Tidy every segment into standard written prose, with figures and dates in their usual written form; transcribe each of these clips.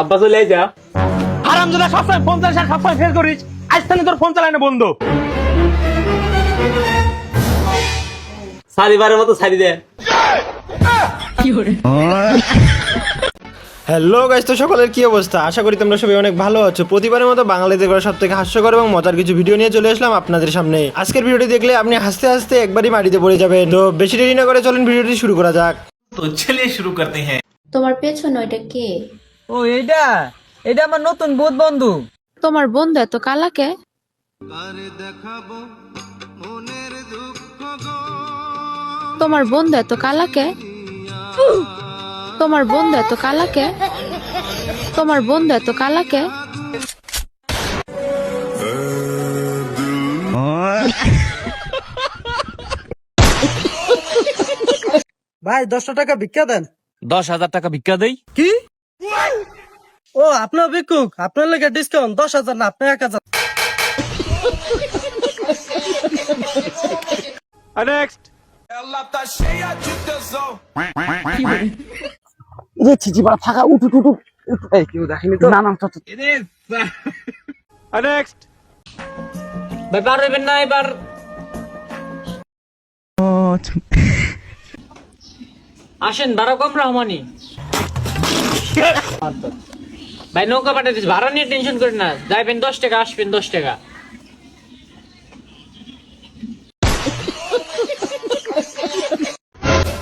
আব্বা চলে যা হারামজাদা সবসময় ফোন চালিস আর সবসময় ফেল করিস। আজ থেকে তোর ফোন চালানো বন্ধ। সারিবারের মতো সারি দে। হ্যালো গাইস, তো সকলের কি অবস্থা? আশা করি তোমরা সবাই অনেক ভালো আছো। প্রতিবারের মতো বাঙালিদের করা সবথেকে হাস্যকর এবং মজার কিছু ভিডিও নিয়ে চলে আসলাম আপনাদের সামনে। আজকের ভিডিওটি দেখলে আপনি হাসতে হাসতে একবারই মাটিতে পড়ে যাবেন। তো বেশি দেরি না করে চলেন ভিডিওটি শুরু করা যাক। তো চলিয়ে শুরু করতে হ্যাঁ। তোমার পেছনে ওইটা কে? ও এটা আমার নতুন বোধ বন্ধু। তোমার বন্ধু এত কালাকে? তোমার বন্ধু এত কালাকে? তোমার বন্ধু এত কালাকে? তোমার বন্ধু এত কালাকে? ভাই 10 টাকা ভিক্ষা দেন। 10,000 টাকা ভিক্ষা দেই। কি? ও আপনার ভিক্ষুক, আপনার লেগে ডিসকাউন্ট 10,000 না, আপনি 1,000। নেক্সট নেক্সট ব্যাপার হইবেন না এবার। আসেন ভাড়া কম রহমানি। ভাই নৌকা পাঠাইতেছি, ভাড়া নিয়ে টেনশন করেন না। যাইবেন 10 টাকা, আসবেন 10 টাকা।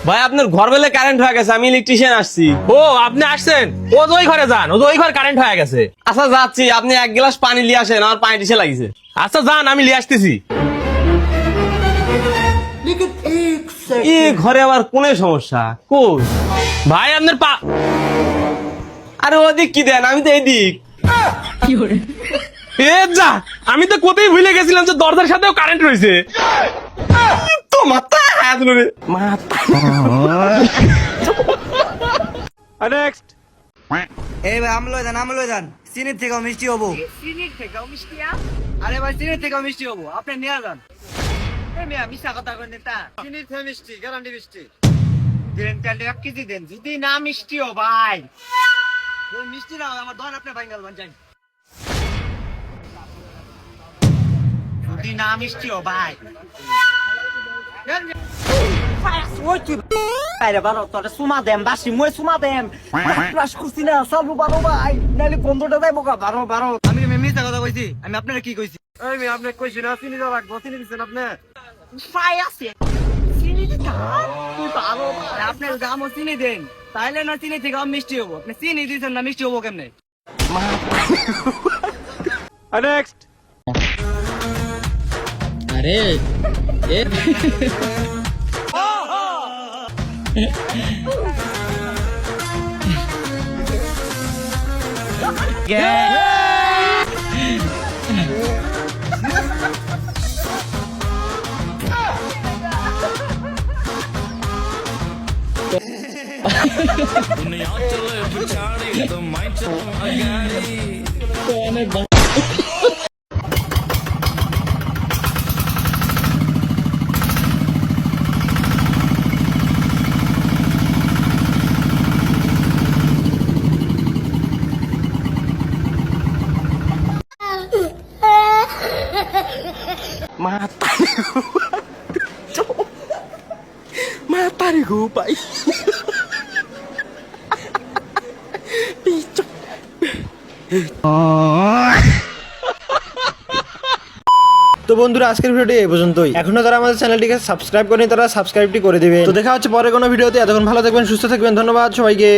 ভাই আপনার ঘর বেলে কারেন্ট হয়ে গেছে, আমি ইলেকট্রিশিয়ান আসছি। ও আপনি আসছেন? ও তো ওই ঘরে যান, ও তো ওই ঘর কারেন্ট হয়ে গেছে। আচ্ছা যাচ্ছি, আপনি 1 গ্লাস পানি নিয়ে আসেন, আমার পানি টিসে লাগিছে। আচ্ছা যান, আমি নিয়ে আসতেছি। এই ঘরে আবার কোন সমস্যা? কই ভাই আপনার আরে ওদিক কি দেন, আমি তো এইদিক। এ যা, আমি তো কোথায় ভুলে গেছিলাম যে দরজার সাথেও কারেন্ট রয়েছে। তো মাথা হাত ধরে মাথা। নেক্সট এই ভাই আমলই দেন চিনির থেকেও মিষ্টি হবো। চিনির থেকেও মিষ্টি? আরে ভাই চিনির থেকেও মিষ্টি হবো, আপনি নিয়ে যান। এই মিয়া মিশা কথা কইন না। চিনির থেকে মিষ্টি, গ্যারান্টি মিষ্টি। দেন তাহলে 1 কেজি দেন, যদি না মিষ্টি ও ভাই। ওই মিষ্টি না আমার দোকান আপনি ভাঙাল বান যান। যদি না মিষ্টি ও ভাই। ওই তুই আরে বারো তোরে সুমা দেম, বাসি মই সুমা দেম। ক্লাস করছি না, সব বারো ভাই, নাইলে বন্ধুটা যাইবো গা। বারো আমি মিথ্যা কথা কইছি? আমি আপনারা কি কইছি? আমি আপনি কইছি না চিনি দাও লাগবো, চিনি দিছেন আপনি? ফাই আছে চিনি দিতা তুই বারো ভাই, আপনি দামও চিনি দেন, তাইলে না চিনি থেকে মিষ্টি হবো। আপনি চিনি দিছেন না, মিষ্টি হবো কেমনে? নেক্সট আরে Matari ko pa. তো বন্ধুরা, আজকের ভিডিওটি এই পর্যন্তই। এখনো যারা আমাদের চ্যানেলটিকে সাবস্ক্রাইব করেনি তারা সাবস্ক্রাইবটি করে দিবেন। তো দেখা হচ্ছে পরে কোনো ভিডিওতে। এতক্ষণ ভালো থাকবেন, সুস্থ থাকবেন। ধন্যবাদ সবাইকে।